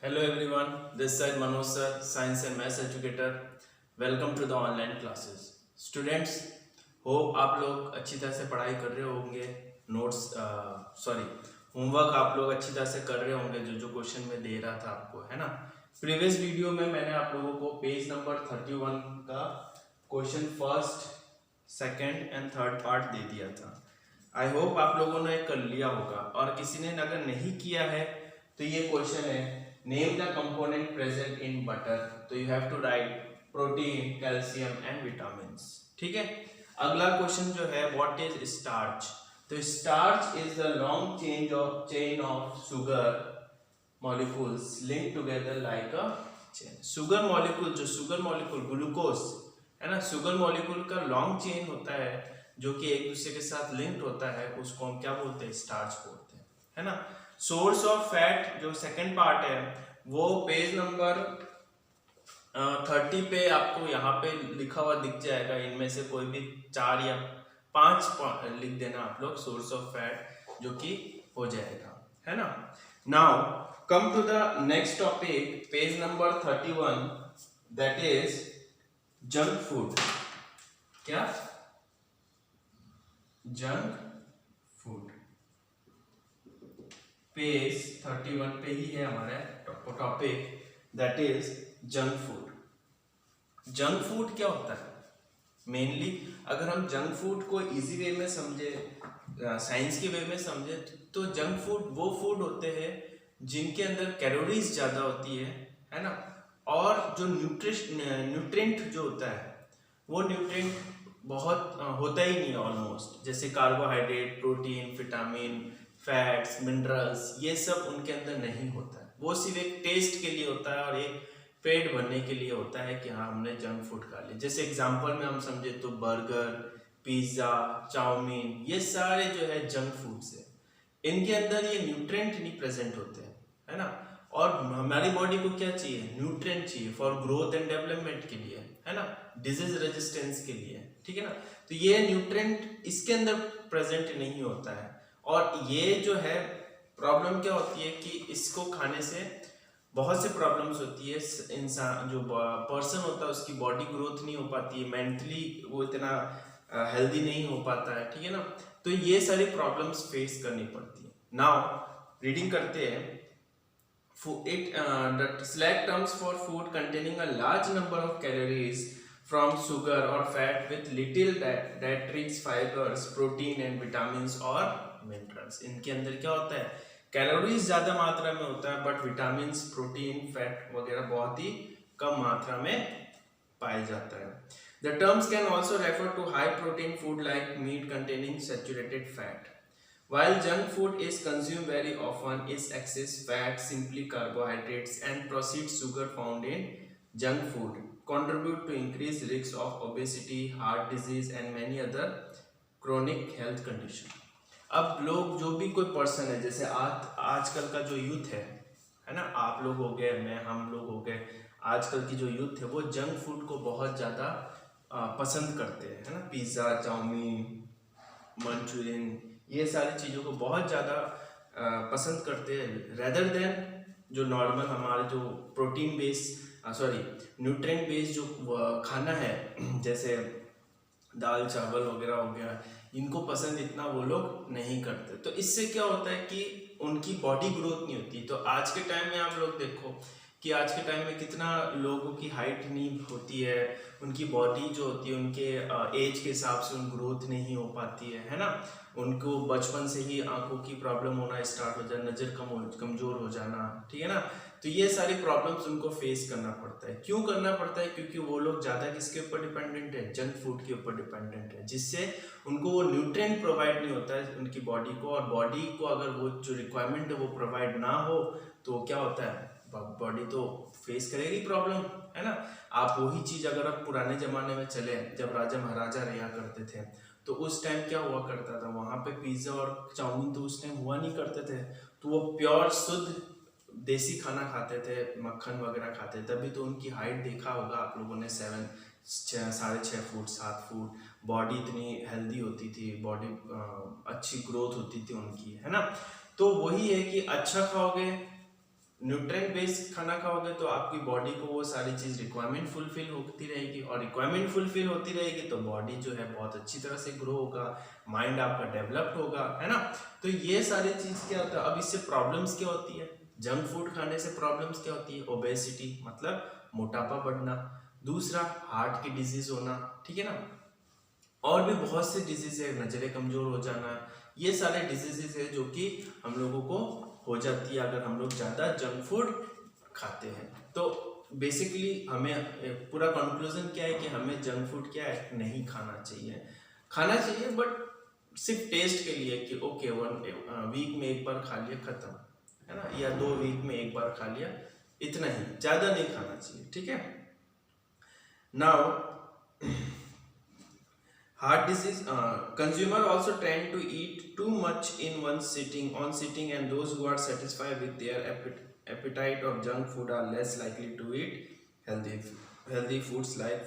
Hello everyone, this side Manoj sir, Science and Maths educator. Welcome to the online classes. Students, hope आप लोग अच्छी तरह से पढ़ाई कर रहे होंगे. नोट्स होमवर्क आप लोग अच्छी तरह से कर रहे होंगे जो जो क्वेश्चन में दे रहा था आपको, है ना. प्रीवियस वीडियो में मैंने आप लोगों को पेज नंबर 31 का question first, second and third part दे दिया था. आई होप आप लोगों ने कर लिया होगा, और किसी ने अगर नहीं किया है तो ये क्वेश्चन है, name the component present in butter. तो you have to write protein, calcium and vitamins. ठीक है. अगला क्वेश्चन जो है, व्हाट इज स्टार्च. तो starch is the long chain of sugar molecules link together like a chain. Sugar molecule, जो sugar molecule glucose है ना, शुगर मॉलिक्यूल का लॉन्ग चेन होता है जो कि एक दूसरे के साथ लिंक्ड होता है, उसको हम क्या बोलते हैं, स्टार्च बोलते हैं, है ना. सोर्स ऑफ फैट जो सेकंड पार्ट है वो पेज नंबर 30 पे आपको यहाँ पे लिखा हुआ दिख जाएगा. इनमें से कोई भी 4 या 5 लिख देना आप लोग, सोर्स ऑफ फैट, जो कि हो जाएगा, है ना. Now come to the next topic, page number 31, that is junk food. क्या? Junk food. पेज 31 पे ही है हमारा topic, that is junk food. Junk food क्या होता है? मेनली अगर हम जंक फूड को इजी वे में समझे, साइंस के वे में समझे, तो जंक फूड वो फूड होते हैं जिनके अंदर कैलोरीज ज्यादा होती है ना, और जो न्यूट्रिएंट जो होता है वो न्यूट्रिएंट बहुत होता ही नहीं है ऑलमोस्ट. जैसे carbohydrate, protein, vitamin, fats, minerals, ये सब उनके अंदर नहीं होता है. वो सिर्फ एक टेस्ट के लिए होता है और एक पेट भरने के लिए होता है कि हाँ हमने जंक फूड खा लिया. जैसे एग्जांपल में हम समझे तो बर्गर, पिज्जा, चाउमीन, ये सारे जो है जंक फूड्स है. इनके अंदर ये न्यूट्रिएंट नहीं प्रेजेंट होते हैं, है ना. और हमारी बॉडी को क्या चाहिए? न्यूट्रिएंट चाहिए फॉर ग्रोथ एंड डेवलपमेंट के लिए, है ना, डिजीज रेजिस्टेंस के लिए. ठीक है ना. तो ये न्यूट्रिएंट इसके अंदर प्रेजेंट नहीं होता है. और ये जो है प्रॉब्लम क्या होती है कि इसको खाने से बहुत से प्रॉब्लम्स होती है. इंसान जो पर्सन होता है उसकी बॉडी ग्रोथ नहीं हो पाती है, मेंटली वो इतना हेल्दी नहीं हो पाता है. ठीक है ना. तो ये सारी प्रॉब्लम्स फेस करनी पड़ती है. नाउ रीडिंग करते हैं. Select terms for food containing a large number of calories from sugar or fat with little dietary fibers, protein and vitamins or minerals. इनके अंदर क्या होता है? कैलोरीज ज्यादा मात्रा में होता है, बट विटामिन, प्रोटीन, फैट वगैरह बहुत ही कम मात्रा में पाया जाता है. The terms can also refer to high protein food like meat containing saturated fat. While junk food is consumed very often, is excess fat, simply carbohydrates and processed sugar found in junk food contribute to increased risks of obesity, heart disease and many other chronic health conditions. अब लोग, जो भी कोई person है, जैसे आजकल का जो यूथ है ना, आप लोग हो गए, मैं, हम लोग हो गए, आजकल की जो यूथ है वो जंक फूड को बहुत ज़्यादा पसंद करते हैं, है ना. पिज़्ज़ा, चाउमीन, मंचूरियन, ये सारी चीज़ों को बहुत ज़्यादा पसंद करते हैं रेदर देन जो नॉर्मल हमारे जो प्रोटीन बेस न्यूट्रिएंट बेस जो खाना है जैसे दाल चावल वगैरह हो गया, इनको पसंद इतना वो लोग नहीं करते. तो इससे क्या होता है कि उनकी बॉडी ग्रोथ नहीं होती. तो आज के टाइम में आप लोग देखो कि आज के टाइम में कितना लोगों की हाइट नहीं होती है, उनकी बॉडी जो होती है उनके एज के हिसाब से उन ग्रोथ नहीं हो पाती है ना. उनको बचपन से ही आंखों की प्रॉब्लम होना स्टार्ट हो जाना, नज़र कमजोर हो जाना. ठीक है ना. तो ये सारी प्रॉब्लम्स उनको फेस करना पड़ता है. क्यों करना पड़ता है? क्योंकि वो लोग ज़्यादा किसके ऊपर डिपेंडेंट है? जंक फूड के ऊपर डिपेंडेंट है, जिससे उनको वो न्यूट्रिएंट प्रोवाइड नहीं होता है उनकी बॉडी को. और बॉडी को अगर वो जो रिक्वायरमेंट है वो प्रोवाइड ना हो तो क्या होता है, बॉडी तो फेस करेगी प्रॉब्लम, है ना. आप वही चीज़ अगर आप पुराने ज़माने में चले, जब राजा महाराजा रहा करते थे, तो उस टाइम क्या हुआ करता था, वहाँ पे पिज़्ज़ा और चाउमीन तो उस टाइम हुआ नहीं करते थे. तो वो प्योर शुद्ध देसी खाना खाते थे, मक्खन वगैरह खाते. तभी तो उनकी हाइट देखा होगा आप लोगों ने, 6.5 फुट 7 फुट, बॉडी इतनी हेल्दी होती थी, बॉडी अच्छी ग्रोथ होती थी उनकी, है ना. तो वही है कि अच्छा खाओगे न्यूट्रिएंट बेस्ड खाना खाओगे तो आपकी बॉडी को वो सारी चीज रिक्वायरमेंट फुलफिल होती रहेगी, और रिक्वायरमेंट फुलफिल होती रहेगी तो बॉडी जो है बहुत अच्छी तरह से ग्रो होगा, माइंड आपका डेवलप्ड होगा, है ना। तो ये सारी चीज क्या होता है। अब इससे प्रॉब्लम्स क्या होती है, जंक फूड खाने से प्रॉब्लम्स क्या होती है, ओबेसिटी मतलब मोटापा बढ़ना, दूसरा हार्ट की डिजीज होना, ठीक है ना, और भी बहुत से डिजीज है, नजरें कमजोर हो जाना, ये सारे डिजीजेस है जो कि हम लोगों को हो जाती है अगर हम लोग ज्यादा जंक फूड खाते हैं। तो बेसिकली हमें पूरा कंक्लूजन क्या है कि हमें जंक फूड क्या है नहीं खाना चाहिए, खाना चाहिए बट सिर्फ टेस्ट के लिए कि ओके 1 वीक में एक बार खा लिया खत्म, है ना, या 2 वीक में एक बार खा लिया, इतना ही, ज्यादा नहीं खाना चाहिए, ठीक है। Now heart disease, consumer also tend to eat too much in one sitting, and those who are satisfied with their appetite of junk food are less likely to eat healthy foods like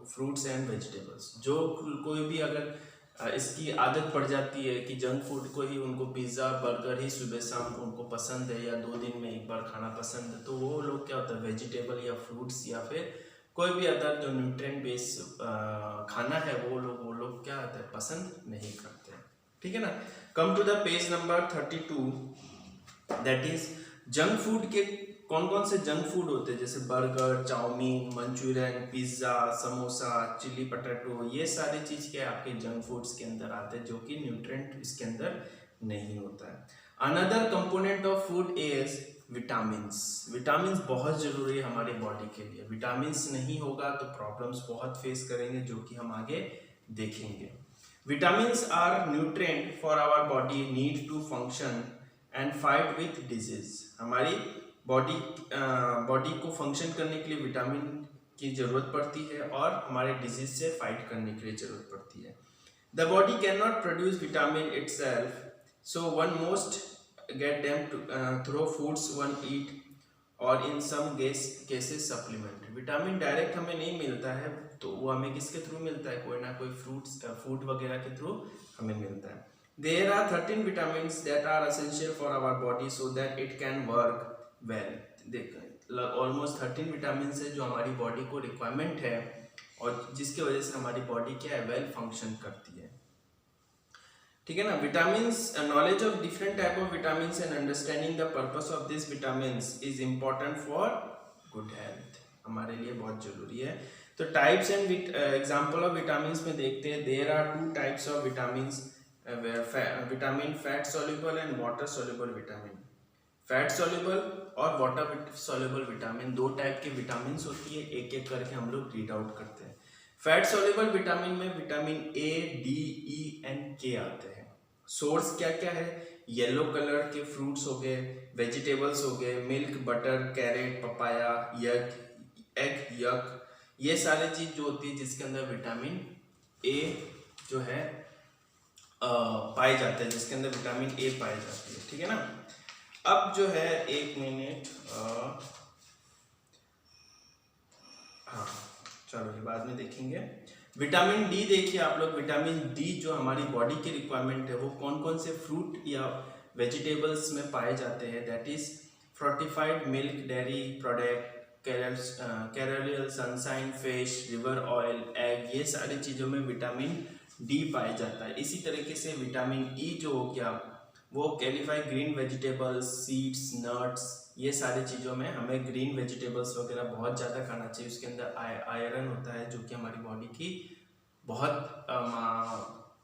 fruits and vegetables। जो कोई भी अगर इसकी आदत पड़ जाती है कि जंक फूड को ही, उनको पिज्ज़ा बर्गर ही सुबह शाम को उनको पसंद है, या 2 दिन में एक बार खाना पसंद है, तो वो लोग क्या होता है वेजिटेबल या फ्रूट्स या फिर कोई भी अदर जो न्यूट्रिएंट बेस खाना है वो लोग क्या होता है पसंद नहीं करते हैं, ठीक है ना। Come to the page number 32, that is junk food के कौन कौन से जंक फूड होते हैं, जैसे burger, chowmein, manchurian, pizza, samosa, chilli potato, ये सारी चीज क्या आपके जंक फूड्स के अंदर आते हैं जो कि न्यूट्रिएंट इसके अंदर नहीं होता है। Another component of food is vitamins बहुत जरूरी है हमारी बॉडी के लिए। विटामिन्स नहीं होगा तो प्रॉब्लम्स बहुत फेस करेंगे जो कि हम आगे देखेंगे। Vitamins are nutrient for our body need to function and fight with disease. हमारी बॉडी को फंक्शन करने के लिए विटामिन की जरूरत पड़ती है और हमारे डिजीज से फाइट करने के लिए जरूरत पड़ती है। The body can not produce vitamin itself, so one must get them through foods one eat or in some cases supplement। Vitamin direct हमें नहीं मिलता है तो वो हमें किसके थ्रू मिलता है, कोई ना कोई फूड वगैरह के थ्रू हमें मिलता है। There are 13 vitamins that are essential for our body so that it can work well। देखो ऑलमोस्ट 13 विटामिन है जो हमारी बॉडी को रिक्वायरमेंट है और जिसकी वजह से हमारी बॉडी क्या है वेल फंक्शन करती है, ठीक है ना। Vitamins, knowledge of different type of vitamins and understanding the purpose of this vitamins is important for good health, हमारे लिए बहुत जरूरी है। तो types and example of vitamins में देखते हैं। There are 2 types of vitamins, vitamin fat soluble and water soluble vitamin. Fat soluble और वाटर सॉल्युबल विटामिन 2 टाइप के विटामिन्स होती है, एक एक करके हम लोग रीड आउट करते हैं। फैट सॉल्युबल विटामिन में vitamin A, D, E and के आते हैं। सोर्स क्या क्या है, येलो कलर के फ्रूट्स हो गए, वेजिटेबल्स हो गए, milk, butter, carrot, papaya, egg yolk, ये सारे चीज जो होती है जिसके अंदर विटामिन ए जो है पाए जाते हैं, जिसके अंदर विटामिन ए पाए जाती है, ठीक है ना। अब जो है 1 मिनट, हाँ चलो ये बाद में देखेंगे। विटामिन डी देखिए आप लोग, विटामिन डी जो हमारी बॉडी की रिक्वायरमेंट है वो कौन कौन से फ्रूट या वेजिटेबल्स में पाए जाते हैं, that is fortified milk, dairy product, cereal, sunshine, fish, river oil, egg, ये सारी चीज़ों में विटामिन डी पाया जाता है। इसी तरीके से विटामिन ई जो हो गया वो कैलिफाई ग्रीन वेजिटेबल्स, सीड्स, नट्स, ये सारी चीज़ों में हमें ग्रीन वेजिटेबल्स वगैरह बहुत ज़्यादा खाना चाहिए। उसके अंदर आयरन होता है जो कि हमारी बॉडी की बहुत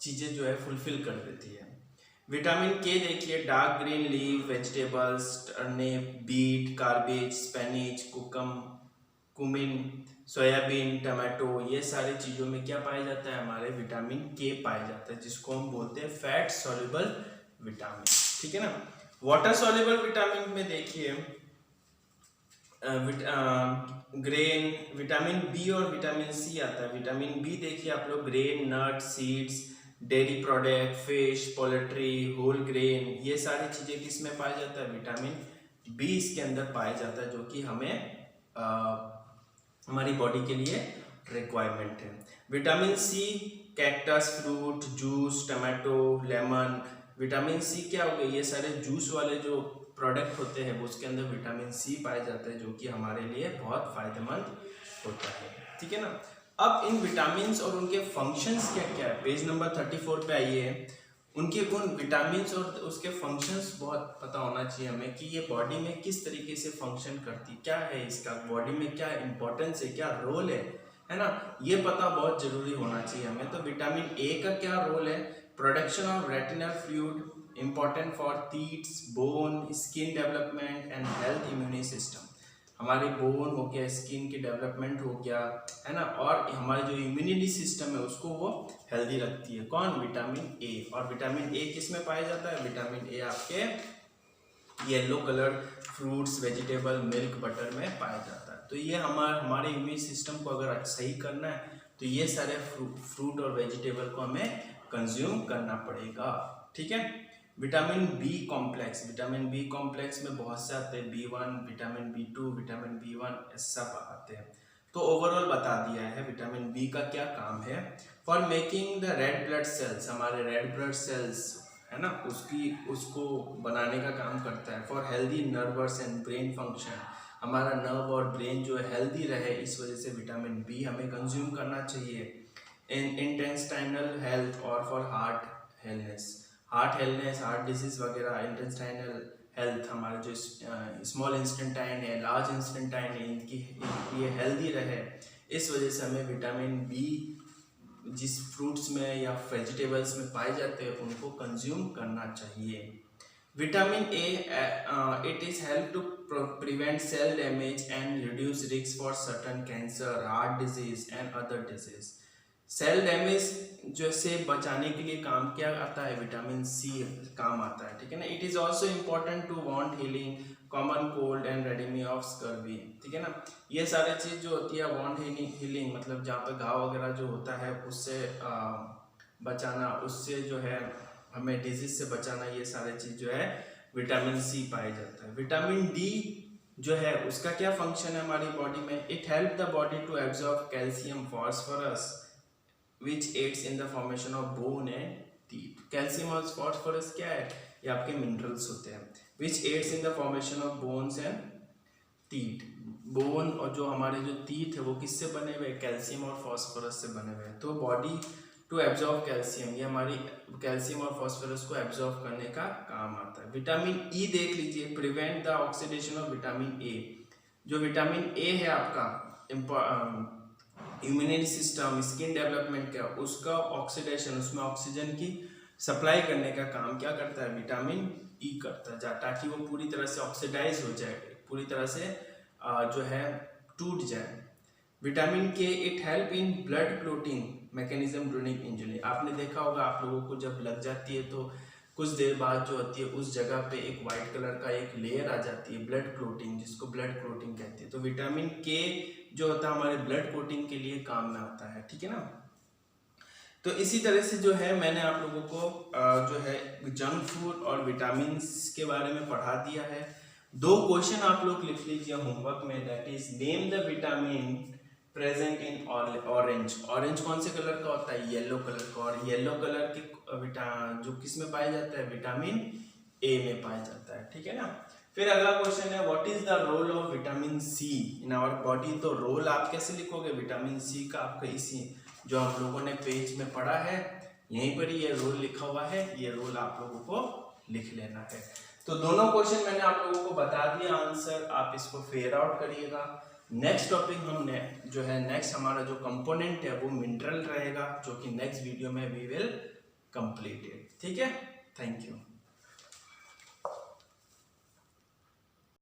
चीज़ें जो है फुलफिल कर देती है। विटामिन के देखिए, dark green leaf vegetables, turnip, beet, cabbage, spinach, cumin, soybean, tomato, ये सारी चीज़ों में क्या पाया जाता है, हमारे विटामिन के पाया जाता है जिसको हम बोलते हैं फैट सॉल्युबल विटामिन, ठीक है ना। वाटर सॉल्युबल विटामिन में देखिए ग्रेन, विटामिन बी और विटामिन सी आता है। विटामिन बी देखिए आप लोग grain, nut, seeds, dairy product, fish, poultry, whole grain, ये सारी चीजें किसमें पाया जाता है, विटामिन बी इसके अंदर पाया जाता है जो कि हमें हमारी बॉडी के लिए रिक्वायरमेंट है। Vitamin C cactus fruit, juice, tomato, lemon. Vitamin C क्या हो गए, ये सारे जूस वाले जो प्रोडक्ट होते हैं वो उसके अंदर विटामिन सी पाया जाता है, जो कि हमारे लिए बहुत फायदेमंद होता है। ठीक है ना। अब इन विटामिन और उनके फंक्शंस क्या क्या है, पेज नंबर 34 पे आइए। उनके उन विटामिन और उसके फंक्शंस बहुत पता होना चाहिए हमें कि ये बॉडी में किस तरीके से फंक्शन करती, क्या है इसका बॉडी में क्या इंपॉर्टेंस है, क्या रोल है ना, ये पता बहुत जरूरी होना चाहिए हमें। तो विटामिन ए का क्या रोल है, production of retinal fluid, important for teeths, bone, skin development and health, immune system. हमारी बोन हो गया, स्किन की डेवलपमेंट हो गया, है ना, और हमारे जो इम्यूनिटी सिस्टम है उसको वो हेल्दी रखती है। कौन, विटामिन ए। और विटामिन ए किस में पाया जाता है, विटामिन ए आपके yellow colour fruits, vegetable, milk, butter में पाया जाता है। तो ये हमारे इम्यून सिस्टम को अगर सही करना है तो ये सारे फ्रूट और वेजिटेबल को हमें कंज्यूम करना पड़ेगा। ठीक है। Vitamin B complex, vitamin B complex में बहुत से आते हैं, B1, vitamin B2, vitamin B1 सब आते हैं। तो ओवरऑल बता दिया है विटामिन बी का क्या काम है। For making the red blood cells, हमारे रेड ब्लड सेल्स है ना, उसको बनाने का काम करता है। For healthy nervous and brain function, हमारा नर्व और ब्रेन जो है हेल्दी रहे, इस वजह से विटामिन बी हमें कंज्यूम करना चाहिए। इन इंटेस्टाइनल हेल्थ और फॉर हार्ट हेल्थनेस, हार्ट डिजीज वगैरह, इंटेस्टाइनल हेल्थ, हमारे जो स्मॉल इंस्टेंटाइन है, लार्ज इंस्टेंटाइन है, इनकी ये हेल्दी रहे, इस वजह से हमें विटामिन बी जिस फ्रूट्स में या वेजिटेबल्स में पाए जाते हैं उनको कंज्यूम करना चाहिए। Vitamin A it is help to prevent cell damage and reduce risk for certain cancer, heart disease and other disease. Cell damage जो से बचाने के लिए काम क्या आता है, विटामिन सी काम आता है। ठीक है ना। It is also important to want healing, common cold and रेडमी ऑफ स्कर्वी। ठीक है ना। ये सारे चीज जो होती है वांट हीलिंग मतलब जहाँ पे घाव वगैरह जो होता है उससे बचाना, उससे जो है हमें डिजीज से बचाना, ये सारे चीज जो है विटामिन सी पाया जाता है। विटामिन डी जो है उसका क्या फंक्शन है हमारी बॉडी में, it help the body to absorb calcium, phosphorus which aids in the formation of bone and teeth। Calcium और फॉस्फोरस क्या है, ये आपके मिनरल्स होते हैं। which aids in the formation of bones and teeth। Bone और जो हमारे जो टीथ है वो किससे बने हुए, कैल्शियम और फॉस्फोरस से बने हुए हैं। तो बॉडी टू एब्जॉर्ब कैल्शियम, ये हमारी कैल्शियम और फॉस्फोरस को एब्जॉर्ब करने का काम आता है। विटामिन ई देख लीजिए, prevent the oxidation of vitamin A. जो विटामिन ए है आपका इम्यूनिटी सिस्टम, स्किन डेवलपमेंट का, उसका ऑक्सीडेशन, उसमें ऑक्सीजन की सप्लाई करने का काम क्या करता है, विटामिन ई करता है, ताकि वो पूरी तरह से ऑक्सीडाइज हो जाए, पूरी तरह से जो है टूट जाए। विटामिन के it help in blood clotting mechanism during injury. आपने देखा होगा आप लोगों को जब लग जाती है तो कुछ देर बाद जो होती है उस जगह पे एक वाइट कलर का एक लेयर आ जाती है, ब्लड क्लोटिंग, जिसको ब्लड क्लोटिंग कहते हैं। तो विटामिन के जो होता है हमारे ब्लड क्लोटिंग के लिए काम में आता है। ठीक है ना। तो इसी तरह से जो है मैंने आप लोगों को जो है जंक फूड और विटामिन के बारे में पढ़ा दिया है। 2 क्वेश्चन आप लोग लिख लीजिए होमवर्क में, that is name the vitamin present in orange. Orange कौन से कलर का होता है, येलो कलर का, और येलो कलर के जो किस में पाया जाता है, विटामिन ए में पाया जाता है। ठीक है ना। फिर अगला क्वेश्चन है what is the role of vitamin C in our body. तो रोल आप कैसे लिखोगे विटामिन सी का, आपका इसी जो हम लोगों ने पेज में पढ़ा है यहीं पर ये रोल लिखा हुआ है, ये रोल आप लोगों को लिख लेना है। तो दोनों क्वेश्चन मैंने आप लोगों को बता दिया आंसर, आप इसको फेयर आउट करिएगा। नेक्स्ट टॉपिक हमने जो है नेक्स्ट हमारा जो कंपोनेंट है वो मिनरल रहेगा, जो कि नेक्स्ट वीडियो में वी विल कंप्लीट इट। ठीक है। Thank you.